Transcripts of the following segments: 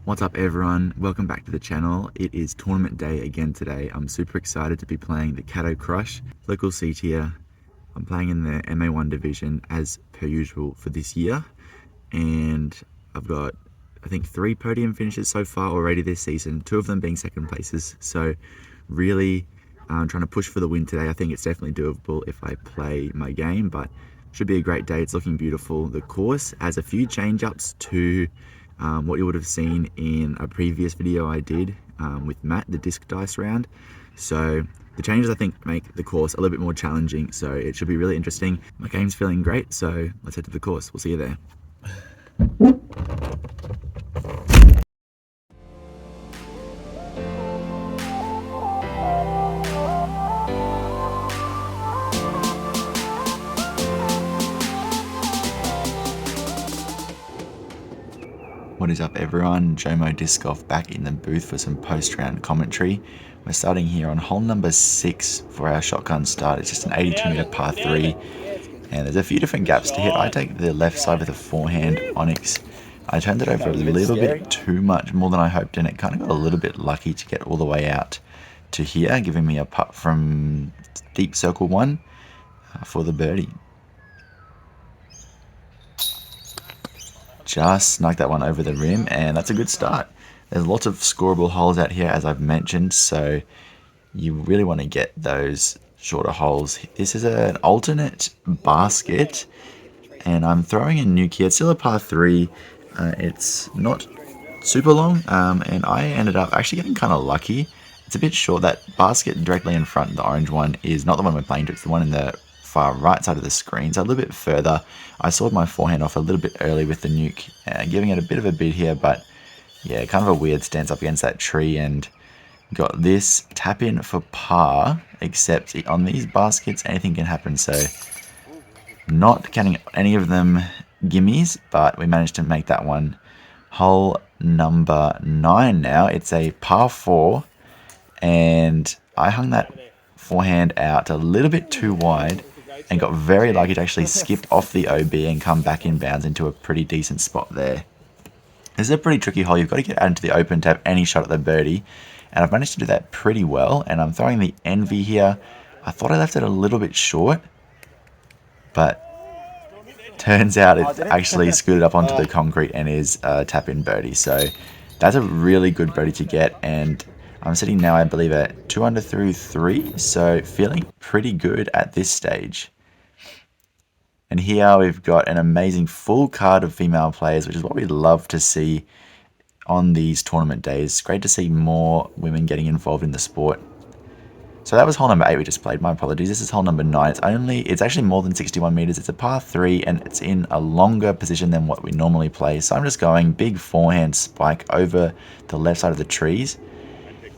What's up everyone, welcome back to the channel. It is tournament day again today. I'm super excited to be playing the Cado Crush, local C tier. I'm playing in the MA1 division as per usual for this year, and I've got I think 3 podium finishes so far already this season, 2 of them being second places, so really trying to push for the win today. I think it's definitely doable if I play my game, but should be a great day. It's looking beautiful. The course has a few change-ups to what you would have seen in a previous video I did with Matt, the disc dice round. So the changes I think make the course a little bit more challenging, so it should be really interesting. My game's feeling great, so let's head to the course. We'll see you there. What is up everyone, JOMO Disc Golf back in the booth for some post-round commentary. We're starting here on hole number 6 for our shotgun start. It's just an 82 meter par 3 and there's a few different gaps to hit. I take the left side with a forehand Onyx. I turned it over a little bit too much, more than I hoped, and it kind of got a little bit lucky to get all the way out to here, giving me a putt from deep circle 1 for the birdie. Just snuck that one over the rim, and that's a good start. There's lots of scoreable holes out here, as I've mentioned, so you really want to get those shorter holes. This is an alternate basket, and I'm throwing a nuke here. It's still a par 3. It's not super long, and I ended up actually getting kind of lucky. It's a bit short. That basket directly in front, the orange one, is not the one we're playing to. It's the one in the far right side of the screen, so a little bit further. I sawed my forehand off a little bit early with the nuke, giving it a bit of a bid here, but yeah, kind of a weird stance up against that tree, and got this tap in for par, except on these baskets anything can happen, so not counting any of them gimmies, but we managed to make that one. Hole number 9 now, it's a par 4, and I hung that forehand out a little bit too wide and got very lucky to actually skip off the OB and come back in bounds into a pretty decent spot there. This is a pretty tricky hole. You've got to get out into the open to have any shot at the birdie, and I've managed to do that pretty well, and I'm throwing the Envy here. I thought I left it a little bit short, but turns out it actually scooted up onto the concrete and is a tap-in birdie, so that's a really good birdie to get, and I'm sitting now, I believe, at 2 under through 3, so feeling pretty good at this stage. And here we've got an amazing full card of female players, which is what we love to see on these tournament days. It's great to see more women getting involved in the sport. So that was hole number 8 we just played. My apologies. This is hole number 9. It's actually more than 61 meters. It's a par 3 and it's in a longer position than what we normally play. So I'm just going big forehand spike over the left side of the trees.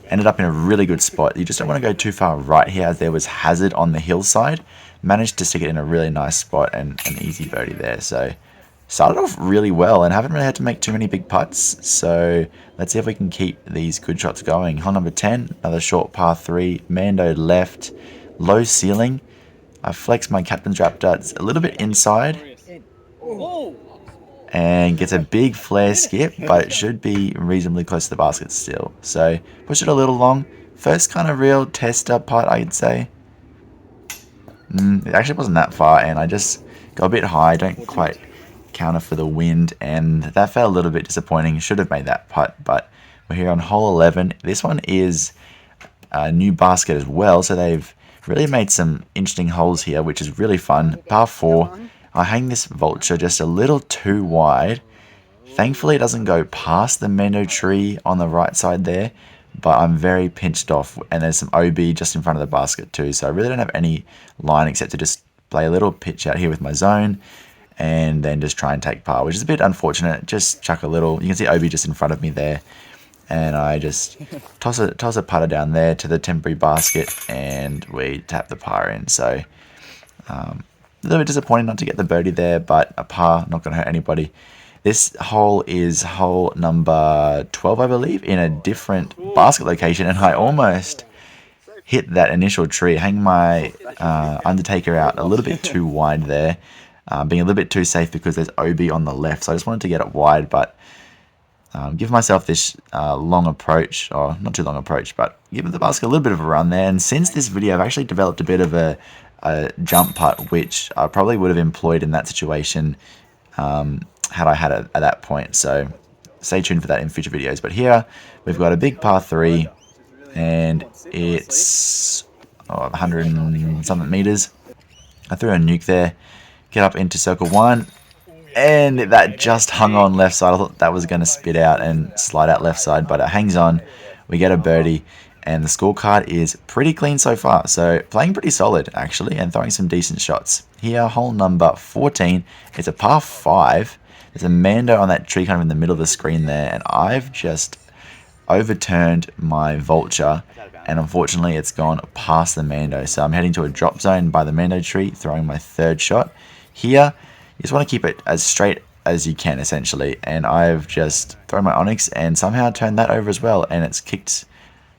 Ended up in a really good spot. You just don't want to go too far right here, as there was hazard on the hillside. Managed to stick it in a really nice spot and an easy birdie there. So started off really well and haven't really had to make too many big putts. So let's see if we can keep these good shots going. Hole number 10, another short par 3. Mando left, low ceiling. I flexed my captain's raptor. It's a little bit inside. And gets a big flare skip, but it should be reasonably close to the basket still. So push it a little long. First kind of real tester putt, I'd say. It actually wasn't that far, and I just got a bit high. Don't quite counter for the wind, and that felt a little bit disappointing. Should have made that putt, but we're here on hole 11. This one is a new basket as well, so they've really made some interesting holes here, which is really fun. Par 4. I hang this vulture just a little too wide. Thankfully it doesn't go past the Mendo tree on the right side there, but I'm very pinched off, and there's some OB just in front of the basket too, so I really don't have any line except to just play a little pitch out here with my zone and then just try and take par, which is a bit unfortunate. Just chuck a little, you can see OB just in front of me there, and I just toss a putter down there to the temporary basket and we tap the par in. So a little bit disappointing not to get the birdie there, but a par, not going to hurt anybody. This hole is hole number 12, I believe, in a different basket location, and I almost hit that initial tree. Hang my Undertaker out a little bit too wide there, being a little bit too safe because there's OB on the left, so I just wanted to get it wide, but give myself this long approach, or not too long approach, but give the basket a little bit of a run there. And since this video, I've actually developed a bit of a jump putt, which I probably would have employed in that situation had I had it at that point. So stay tuned for that in future videos. But here we've got a big par 3, and it's 100 and something meters. I threw a nuke there, get up into circle 1, and that just hung on left side. I thought that was going to spit out and slide out left side, but it hangs on. We get a birdie, and the scorecard is pretty clean so far. So playing pretty solid, actually, and throwing some decent shots. Here, hole number 14. It's a par 5. There's a Mando on that tree kind of in the middle of the screen there, and I've just overturned my vulture, and unfortunately it's gone past the Mando. So I'm heading to a drop zone by the Mando tree, throwing my third shot. Here, you just want to keep it as straight as you can, essentially, and I've just thrown my Onyx and somehow turned that over as well, and it's kicked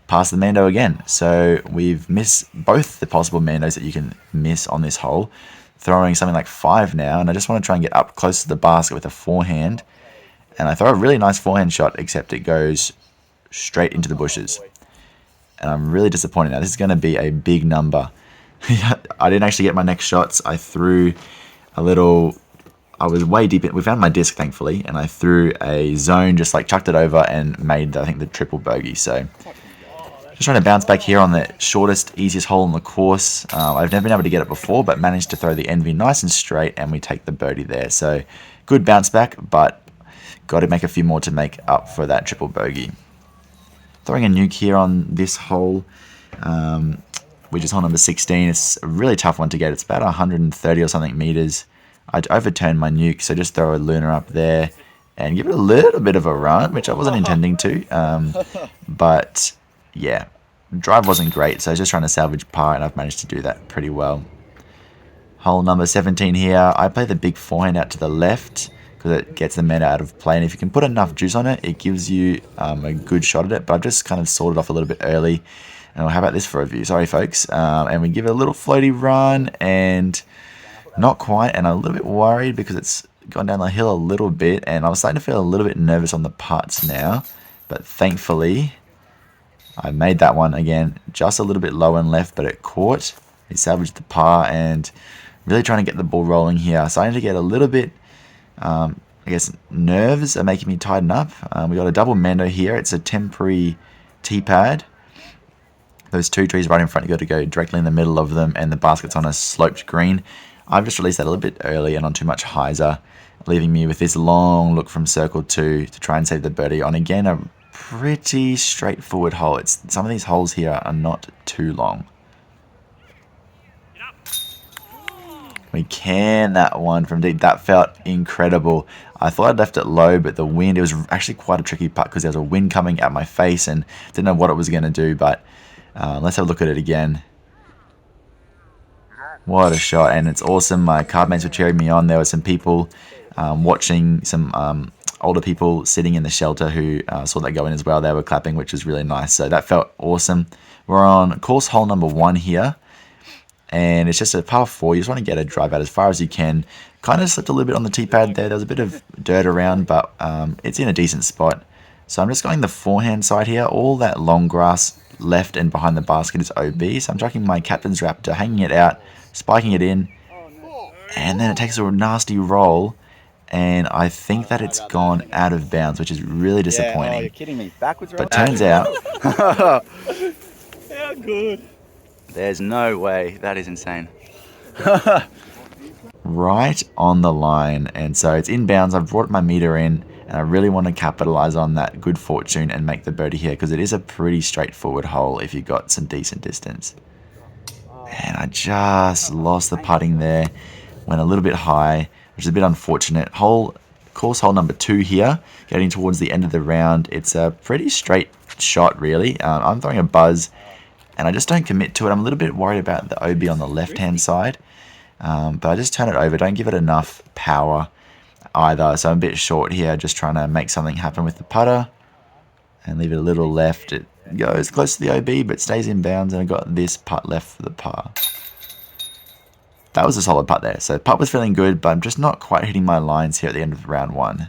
past the Mando again. So we've missed both the possible Mandos that you can miss on this hole, throwing something like 5 now, and I just want to try and get up close to the basket with a forehand, and I throw a really nice forehand shot, except it goes straight into the bushes, and I'm really disappointed now. This is going to be a big number. I didn't actually get my next shots. I threw a little, I was way deep in, we found my disc thankfully, and I threw a zone, just like chucked it over and made, I think, the triple bogey. So just trying to bounce back here on the shortest, easiest hole in the course. I've never been able to get it before, but managed to throw the Envy nice and straight, and we take the birdie there. So good bounce back, but got to make a few more to make up for that triple bogey. Throwing a nuke here on this hole, which is hole number 16. It's a really tough one to get. It's about 130 or something meters. I'd overturned my nuke, so just throw a lunar up there and give it a little bit of a run, which I wasn't intending to. But yeah, drive wasn't great, so I was just trying to salvage par, and I've managed to do that pretty well. Hole number 17 here. I play the big forehand out to the left, because it gets the Meta out of play, and if you can put enough juice on it, it gives you a good shot at it. But I've just kind of sorted off a little bit early. And how about this for a view? Sorry, folks. And we give it a little floaty run, and not quite. And I'm a little bit worried because it's gone down the hill a little bit, and I was starting to feel a little bit nervous on the putts now. But thankfully, I made that one again, just a little bit low and left, but it caught. It salvaged the par, and really trying to get the ball rolling here. Starting to get a little bit, I guess, nerves are making me tighten up. We got a double Mando here. It's a temporary tee pad. Those two trees right in front, you got to go directly in the middle of them, and the basket's on a sloped green. I've just released that a little bit early and on too much hyzer, leaving me with this long look from circle 2 to try and save the birdie on, again, a pretty straightforward hole. Some of these holes here are not too long. We can that one from deep. That felt incredible. I thought I'd left it low, but the wind, it was actually quite a tricky putt because there was a wind coming at my face and didn't know what it was going to do, but let's have a look at it again. What a shot, and it's awesome. My card mates were cheering me on. There were some people watching, some older people sitting in the shelter who saw that go in as well. They were clapping, which was really nice. So that felt awesome. We're on course hole number 1 here, and it's just a par 4. You just want to get a drive out as far as you can. Kind of slipped a little bit on the tee pad there. There was a bit of dirt around, but it's in a decent spot. So I'm just going the forehand side here. All that long grass left and behind the basket is OB. So I'm chucking my captain's raptor, hanging it out, spiking it in, and then it takes a nasty roll, and I think that it's gone out of bounds, which is really disappointing. Oh, you're kidding me. Backwards, but turns out, how good. There's no way. That is insane. right on the line, and so it's in bounds. I've brought my meter in, and I really want to capitalize on that good fortune and make the birdie here, because it is a pretty straightforward hole if you've got some decent distance. And I just lost the putting there, went a little bit high, which is a bit unfortunate. Course hole number 2 here, getting towards the end of the round. It's a pretty straight shot, really. I'm throwing a buzz, and I just don't commit to it. I'm a little bit worried about the OB on the left-hand side, but I just turn it over. Don't give it enough power either, so I'm a bit short here, just trying to make something happen with the putter, and leave it a little left. It goes close to the OB, but stays in bounds, and I got this putt left for the par. That was a solid putt there. So putt was feeling good, but I'm just not quite hitting my lines here at the end of round 1.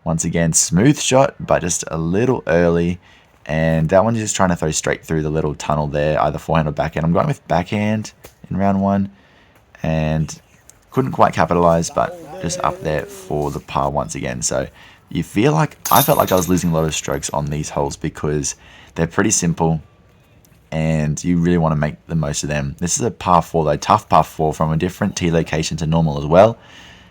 Once again, smooth shot, but just a little early. And that one's just trying to throw straight through the little tunnel there, either forehand or backhand. I'm going with backhand in round 1. And couldn't quite capitalize, but just up there for the par once again. So I felt like I was losing a lot of strokes on these holes because they're pretty simple and you really want to make the most of them. This is a par 4 though, tough par 4 from a different tee location to normal as well.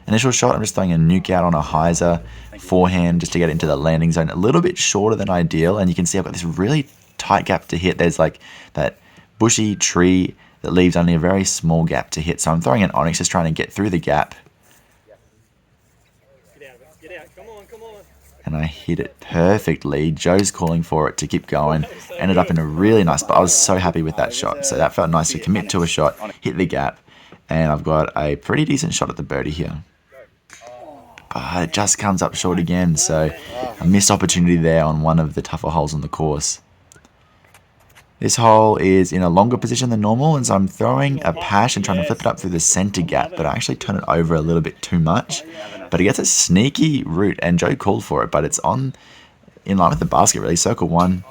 Initial shot, I'm just throwing a nuke out on a hyzer forehand just to get into the landing zone, a little bit shorter than ideal, and you can see I've got this really tight gap to hit. There's like that bushy tree that leaves only a very small gap to hit, so I'm throwing an onyx just trying to get through the gap. Get out, come on. And I hit it perfectly. Joe's calling for it to keep going. Ended up in a really nice spot. I was so happy with that shot. So that felt nice to commit to a shot, hit the gap, and I've got a pretty decent shot at the birdie here. But it just comes up short again, so a missed opportunity there on one of the tougher holes on the course. This hole is in a longer position than normal, and so I'm throwing a pash and trying to flip it up through the center gap, but I actually turn it over a little bit too much. But it gets a sneaky route, and Joe called for it, but it's in line with the basket really, circle 1.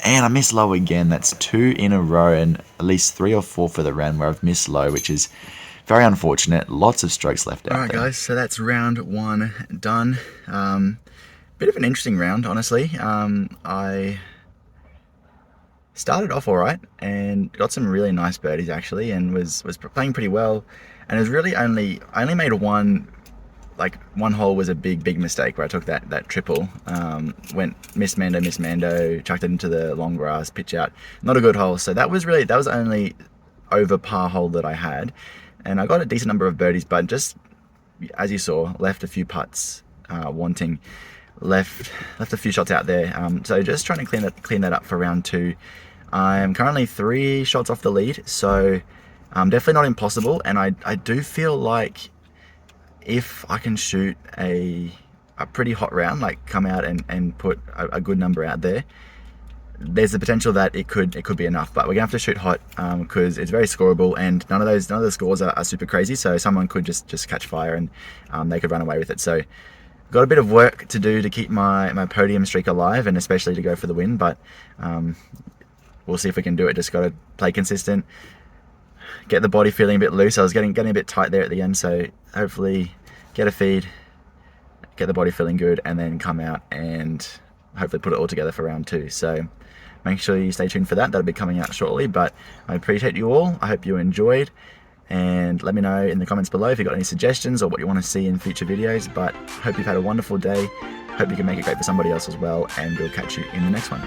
And I missed low again. That's 2 in a row, and at least 3 or 4 for the round where I've missed low, which is very unfortunate. Lots of strokes left out there. Alright guys, so that's round 1 done. Bit of an interesting round, honestly. I started off alright and got some really nice birdies actually, and was playing pretty well, and it was really I only made one hole was a big mistake where I took that triple, missed Mando, chucked it into the long grass, pitch out, not a good hole. So that was only over par hole that I had, and I got a decent number of birdies, but just as you saw, left a few putts wanting, left a few shots out there. So just trying to clean that up for round 2. I'm currently 3 shots off the lead, so definitely not impossible, and I do feel like if I can shoot a pretty hot round, like come out and put a good number out there, there's the potential that it could be enough. But we're gonna have to shoot hot because it's very scoreable, and none of the scores are super crazy, so someone could just catch fire and they could run away with it. So got a bit of work to do to keep my podium streak alive, and especially to go for the win, but we'll see if we can do it. Just got to play consistent, get the body feeling a bit loose. I was getting a bit tight there at the end, so hopefully get a feed, get the body feeling good, and then come out and hopefully put it all together for round 2. So make sure you stay tuned for that. That'll be coming out shortly, but I appreciate you all. I hope you enjoyed, and let me know in the comments below if you've got any suggestions or what you want to see in future videos. But hope you've had a wonderful day. Hope you can make it great for somebody else as well, and we'll catch you in the next one.